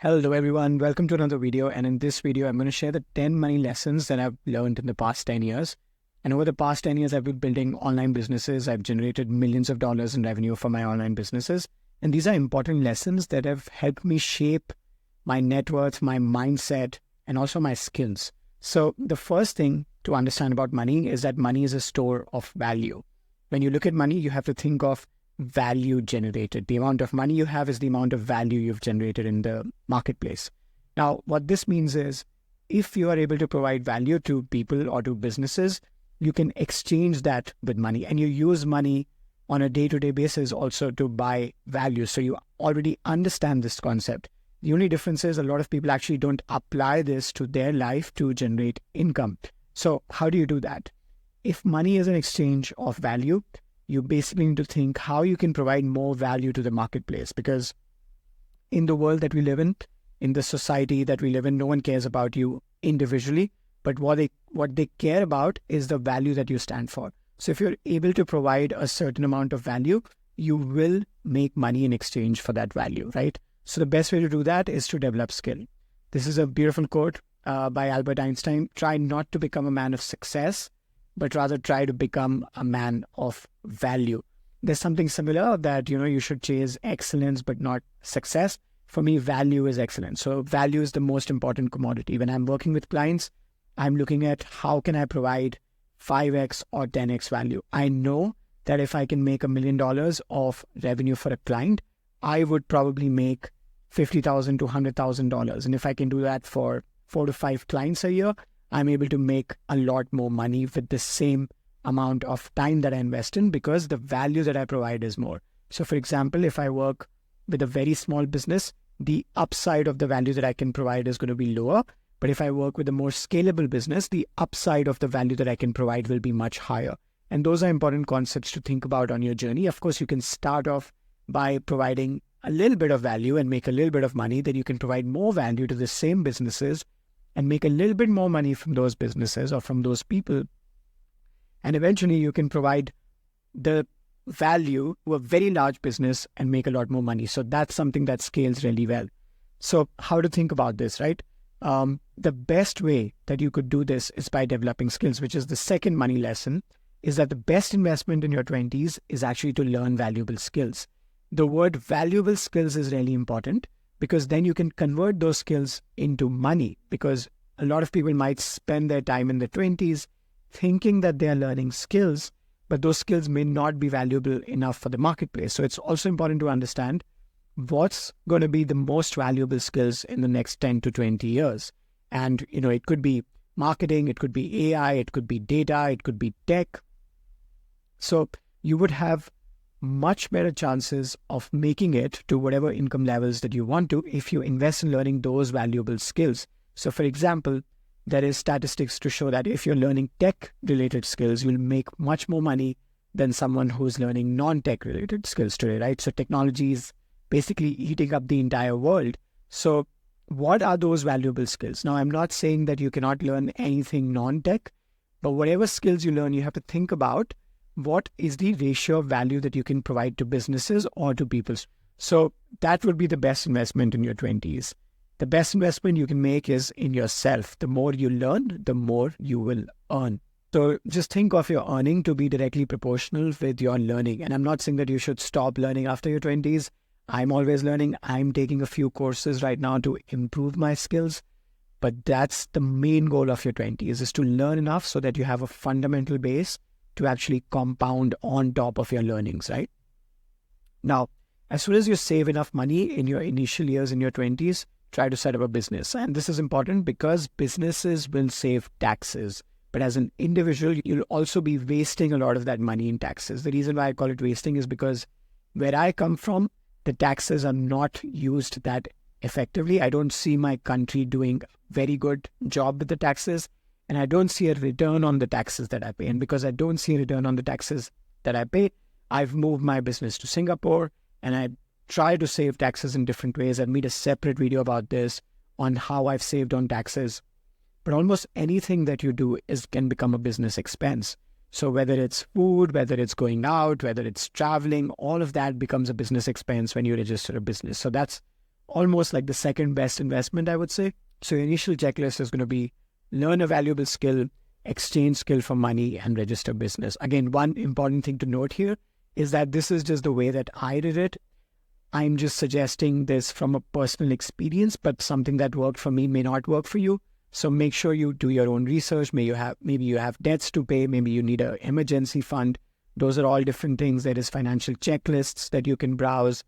Hello everyone, welcome to another video, and in this video I'm going to share the 10 money lessons that I've learned in the past 10 years. And over the past 10 years I've been building online businesses. I've generated millions of dollars in revenue for my online businesses, and these are important lessons that have helped me shape my net worth, my mindset, and also my skills. So the first thing to understand about money is that money is a store of value. When you look at money, you have to think of value generated. The amount of money you have is the amount of value you've generated in the marketplace. Now, what this means is if you are able to provide value to people or to businesses, you can exchange that with money, and you use money on a day-to-day basis also to buy value. So you already understand this concept. The only difference is a lot of people actually don't apply this to their life to generate income. So how do you do that? If money is an exchange of value, you basically need to think how you can provide more value to the marketplace, because in the world that we live in the society that we live in, no one cares about you individually, but what they care about is the value that you stand for. So if you're able to provide a certain amount of value, you will make money in exchange for that value, right? So the best way to do that is to develop skill. This is a beautiful quote by Albert Einstein. Try not to become a man of success, but rather try to become a man of value. There's something similar that, you should chase excellence, but not success. For me, value is excellence. So value is the most important commodity. When I'm working with clients, I'm looking at how can I provide 5x or 10x value. I know that if I can make $1 million of revenue for a client, I would probably make $50,000 to $100,000. And if I can do that for 4 to 5 clients a year, I'm able to make a lot more money with the same amount of time that I invest in, because the value that I provide is more. So for example, if I work with a very small business, the upside of the value that I can provide is going to be lower. But if I work with a more scalable business, the upside of the value that I can provide will be much higher. And those are important concepts to think about on your journey. Of course, you can start off by providing a little bit of value and make a little bit of money. Then you can provide more value to the same businesses and make a little bit more money from those businesses or from those people. And eventually you can provide the value to a very large business and make a lot more money. So that's something that scales really well. So how to think about this, right? The best way that you could do this is by developing skills, which is the second money lesson, is that the best investment in your 20s is actually to learn valuable skills. The word valuable skills is really important, because then you can convert those skills into money, because a lot of people might spend their time in their 20s thinking that they are learning skills, but those skills may not be valuable enough for the marketplace. So it's also important to understand what's going to be the most valuable skills in the next 10 to 20 years. And, it could be marketing, it could be AI, it could be data, it could be tech. So you would have much better chances of making it to whatever income levels that you want to if you invest in learning those valuable skills. So for example, there is statistics to show that if you're learning tech related skills, you'll make much more money than someone who's learning non-tech related skills today, right? So technology is basically eating up the entire world. So what are those valuable skills? Now, I'm not saying that you cannot learn anything non-tech, but whatever skills you learn, you have to think about what is the ratio of value that you can provide to businesses or to people. So that would be the best investment in your 20s. The best investment you can make is in yourself. The more you learn, the more you will earn. So just think of your earning to be directly proportional with your learning. And I'm not saying that you should stop learning after your 20s. I'm always learning. I'm taking a few courses right now to improve my skills. But that's the main goal of your 20s, is to learn enough so that you have a fundamental base to actually compound on top of your learnings, right? Now, as soon as you save enough money in your initial years in your 20s, try to set up a business. And this is important because businesses will save taxes. But as an individual, you'll also be wasting a lot of that money in taxes. The reason why I call it wasting is because where I come from, the taxes are not used that effectively. I don't see my country doing a very good job with the taxes. And I don't see a return on the taxes that I pay. And because I don't see a return on the taxes that I pay, I've moved my business to Singapore, and I try to save taxes in different ways. I've made a separate video about this on how I've saved on taxes. But almost anything that you do can become a business expense. So whether it's food, whether it's going out, whether it's traveling, all of that becomes a business expense when you register a business. So that's almost like the second best investment, I would say. So your initial checklist is going to be learn a valuable skill, exchange skill for money, and register business. Again, one important thing to note here is that this is just the way that I did it. I'm just suggesting this from a personal experience, but something that worked for me may not work for you. So make sure you do your own research. Maybe you have debts to pay. Maybe you need an emergency fund. Those are all different things. There is financial checklists that you can browse.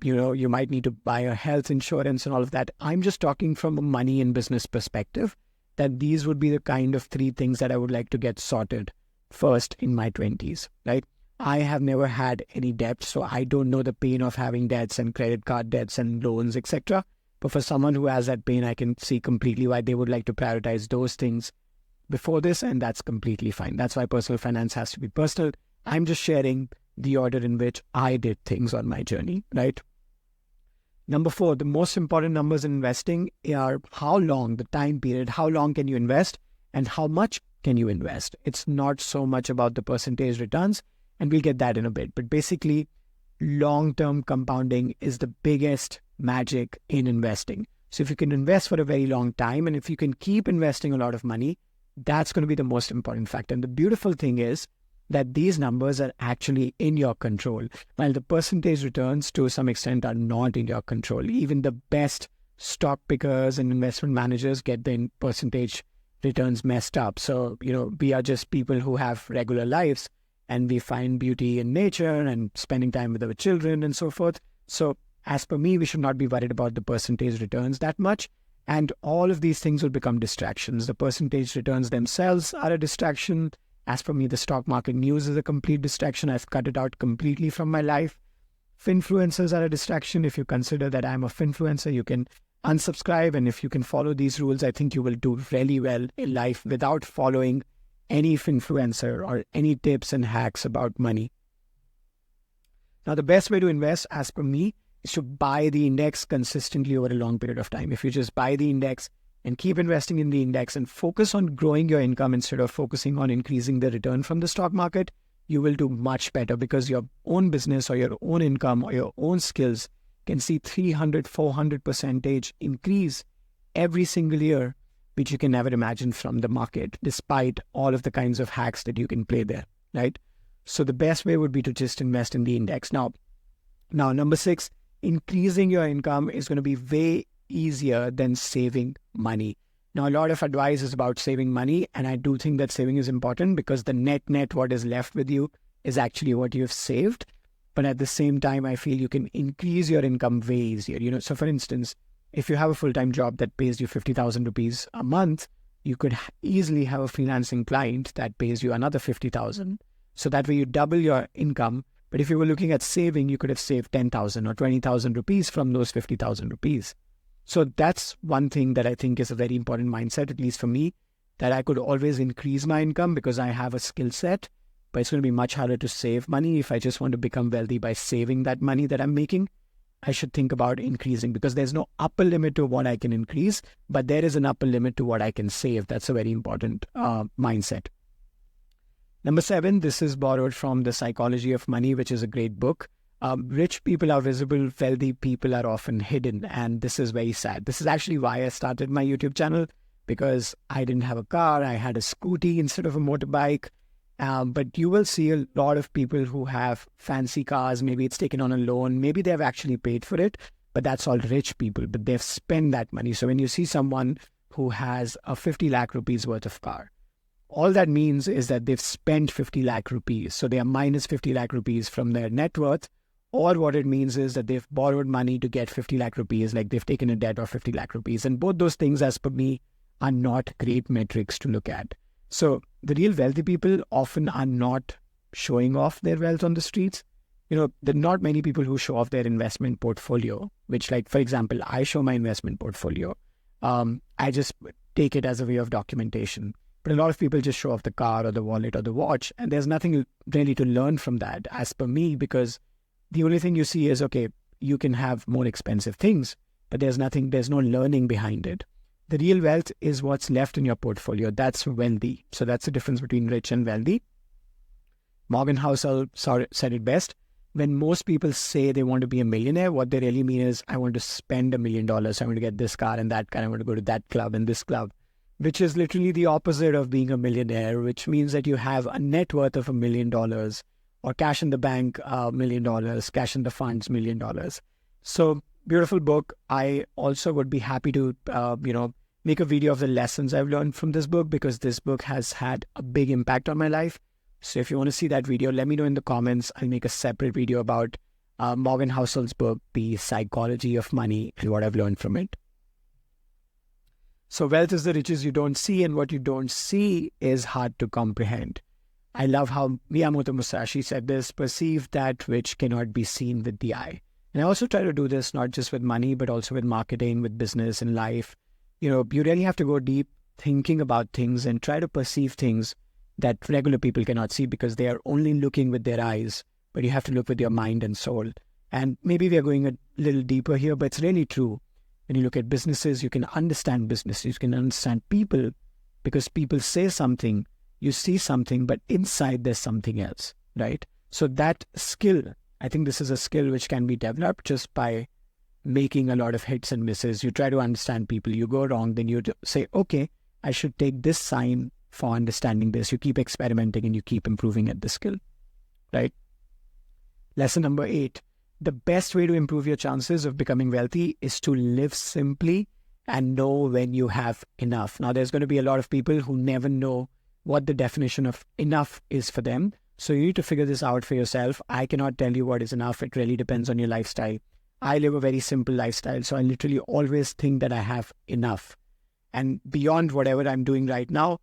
You might need to buy a health insurance and all of that. I'm just talking from a money and business perspective, that these would be the kind of 3 things that I would like to get sorted first in my 20s, right? I have never had any debt, so I don't know the pain of having debts and credit card debts and loans, etc. But for someone who has that pain, I can see completely why they would like to prioritize those things before this, and that's completely fine. That's why personal finance has to be personal. I'm just sharing the order in which I did things on my journey, right? Number 4, the most important numbers in investing are how long, the time period, how long can you invest and how much can you invest. It's not so much about the percentage returns, and we'll get that in a bit. But basically, long-term compounding is the biggest magic in investing. So if you can invest for a very long time, and if you can keep investing a lot of money, that's going to be the most important factor. And the beautiful thing is that these numbers are actually in your control, while the percentage returns to some extent are not in your control. Even the best stock pickers and investment managers get the percentage returns messed up. So, we are just people who have regular lives, and we find beauty in nature and spending time with our children and so forth. So as per me, we should not be worried about the percentage returns that much. And all of these things will become distractions. The percentage returns themselves are a distraction. As per me, the stock market news is a complete distraction. I've cut it out completely from my life. Finfluencers are a distraction. If you consider that I'm a finfluencer, you can unsubscribe. And if you can follow these rules, I think you will do really well in life without following any influencer or any tips and hacks about money. Now, the best way to invest, as per me, is to buy the index consistently over a long period of time. If you just buy the index and keep investing in the index and focus on growing your income instead of focusing on increasing the return from the stock market, you will do much better, because your own business or your own income or your own skills can see 300-400% increase every single year, which you can never imagine from the market, despite all of the kinds of hacks that you can play there, right? So the best way would be to just invest in the index. Now, number 6, increasing your income is going to be way easier than saving money. Now, a lot of advice is about saving money, and I do think that saving is important, because the net, what is left with you is actually what you've saved. But at the same time, I feel you can increase your income way easier. So for instance, if you have a full-time job that pays you 50,000 rupees a month, you could easily have a freelancing client that pays you another 50,000. So that way you double your income. But if you were looking at saving, you could have saved 10,000 or 20,000 rupees from those 50,000 rupees. So that's one thing that I think is a very important mindset, at least for me, that I could always increase my income because I have a skill set, but it's going to be much harder to save money. If I just want to become wealthy by saving that money that I'm making, I should think about increasing, because there's no upper limit to what I can increase, but there is an upper limit to what I can save. That's a very important mindset. Number 7, this is borrowed from The Psychology of Money, which is a great book. Rich people are visible, wealthy people are often hidden, and this is very sad. This is actually why I started my YouTube channel, because I didn't have a car. I had a scooty instead of a motorbike. But you will see a lot of people who have fancy cars. Maybe it's taken on a loan. Maybe they've actually paid for it, but that's all rich people. But they've spent that money. So when you see someone who has a 50 lakh rupees worth of car, all that means is that they've spent 50 lakh rupees. So they are minus 50 lakh rupees from their net worth. Or what it means is that they've borrowed money to get 50 lakh rupees, like they've taken a debt of 50 lakh rupees. And both those things, as per me, are not great metrics to look at. So the real wealthy people often are not showing off their wealth on the streets. There are not many people who show off their investment portfolio, which, like, for example, I show my investment portfolio. I just take it as a way of documentation. But a lot of people just show off the car or the wallet or the watch, and there's nothing really to learn from that, as per me, because the only thing you see is, okay, you can have more expensive things, but there's no learning behind it. The real wealth is what's left in your portfolio. That's wealthy. So that's the difference between rich and wealthy. Morgan Housel said it best. when most people say they want to be a millionaire, what they really mean is, I want to spend $1 million. I want to get this car and that car. I want to go to that club and this club, which is literally the opposite of being a millionaire, which means that you have a net worth of $1 million, or cash in the bank, $1 million, cash in the funds, $1 million. So beautiful book. I also would be happy to, make a video of the lessons I've learned from this book, because this book has had a big impact on my life. So if you want to see that video, let me know in the comments. I'll make a separate video about Morgan Housel's book, The Psychology of Money, and what I've learned from it. So wealth is the riches you don't see, and what you don't see is hard to comprehend. I love how Miyamoto Musashi said this: perceive that which cannot be seen with the eye. And I also try to do this not just with money, but also with marketing, with business and life. You really have to go deep thinking about things and try to perceive things that regular people cannot see, because they are only looking with their eyes, but you have to look with your mind and soul. And maybe we are going a little deeper here, but it's really true. When you look at businesses, you can understand businesses, you can understand people, because people say something, you see something, but inside there's something else, right? So that skill, I think this is a skill which can be developed just by making a lot of hits and misses. You try to understand people, you go wrong, then you say, okay, I should take this sign for understanding this. You keep experimenting and you keep improving at the skill, right? Lesson number 8, the best way to improve your chances of becoming wealthy is to live simply and know when you have enough. Now, there's going to be a lot of people who never know what the definition of enough is for them. So you need to figure this out for yourself. I cannot tell you what is enough. It really depends on your lifestyle. I live a very simple lifestyle, so I literally always think that I have enough. And beyond whatever I'm doing right now,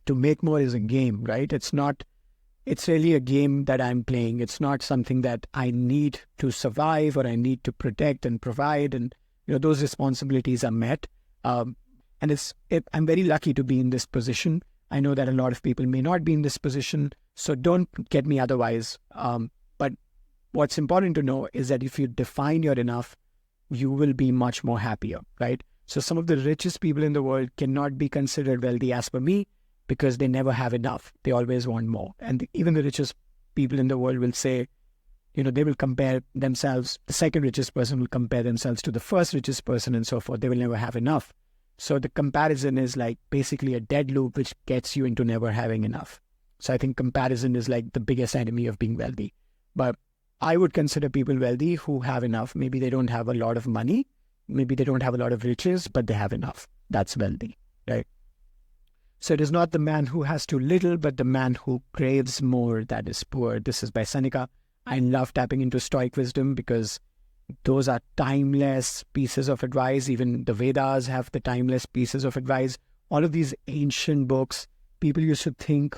to make more is a game, right? It's really a game that I'm playing. It's not something that I need to survive or I need to protect and provide. And, those responsibilities are met. I'm very lucky to be in this position. I know that a lot of people may not be in this position, so don't get me otherwise. But what's important to know is that if you define your enough, you will be much more happier, right? So some of the richest people in the world cannot be considered wealthy as per me, because they never have enough. They always want more. And even the richest people in the world will say, they will compare themselves. The second richest person will compare themselves to the first richest person and so forth. They will never have enough. So the comparison is like basically a dead loop, which gets you into never having enough. So I think comparison is like the biggest enemy of being wealthy. But I would consider people wealthy who have enough. Maybe they don't have a lot of money. Maybe they don't have a lot of riches, but they have enough. That's wealthy, right? So it is not the man who has too little, but the man who craves more that is poor. This is by Seneca. I love tapping into Stoic wisdom because those are timeless pieces of advice. Even the Vedas have the timeless pieces of advice. All of these ancient books, people used to think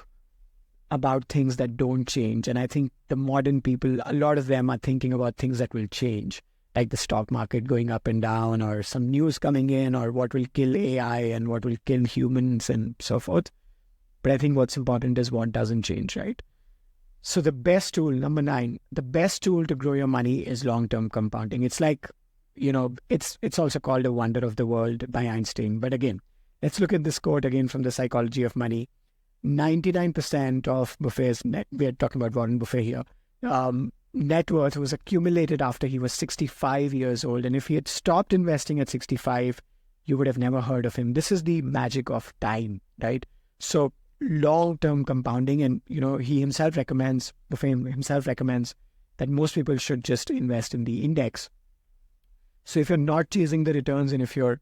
about things that don't change. And I think the modern people, a lot of them are thinking about things that will change, like the stock market going up and down, or some news coming in, or what will kill AI and what will kill humans and so forth. But I think what's important is what doesn't change, right? So the best tool, number 9, the best tool to grow your money is long-term compounding. It's like, it's also called a wonder of the world by Einstein. But again, let's look at this quote again from The Psychology of Money. 99% of Buffett's net, we are talking about Warren Buffett here, net worth was accumulated after he was 65 years old. And if he had stopped investing at 65, you would have never heard of him. This is the magic of time, right? So long-term compounding, and he himself recommends, Buffett himself recommends, that most people should just invest in the index. So if you're not chasing the returns, and if you're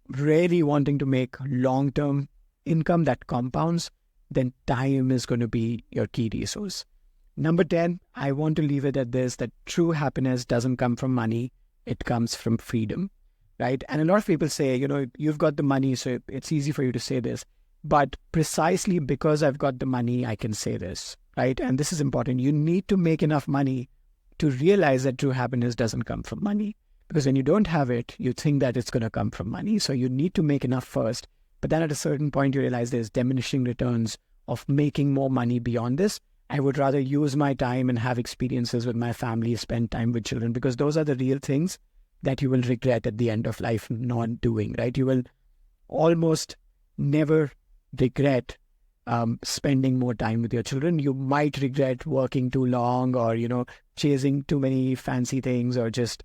really wanting to make long-term income that compounds, then time is going to be your key resource. Number 10, I want to leave it at this, that true happiness doesn't come from money, it comes from freedom, right? And a lot of people say, you've got the money, so it's easy for you to say this. But precisely because I've got the money, I can say this, right? And this is important. You need to make enough money to realize that true happiness doesn't come from money. Because when you don't have it, you think that it's going to come from money. So you need to make enough first. But then at a certain point, you realize there's diminishing returns of making more money beyond this. I would rather use my time and have experiences with my family, spend time with children, because those are the real things that you will regret at the end of life not doing, right? You will almost never regret spending more time with your children. You might regret working too long, or, chasing too many fancy things, or just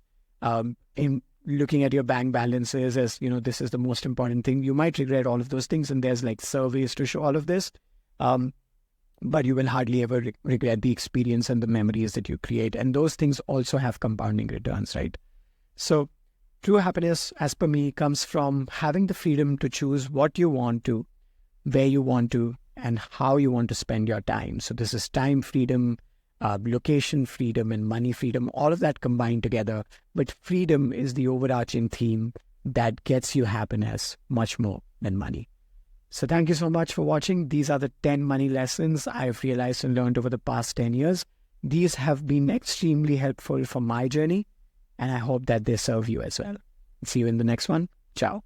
in looking at your bank balances as, this is the most important thing. You might regret all of those things, and there's like surveys to show all of this. But you will hardly ever regret the experience and the memories that you create. And those things also have compounding returns, right? So true happiness, as per me, comes from having the freedom to choose what you want to, where you want to, and how you want to spend your time. So this is time freedom, location freedom, and money freedom, all of that combined together. But freedom is the overarching theme that gets you happiness much more than money. So thank you so much for watching. These are the 10 money lessons I've realized and learned over the past 10 years. These have been extremely helpful for my journey, and I hope that they serve you as well. See you in the next one. Ciao.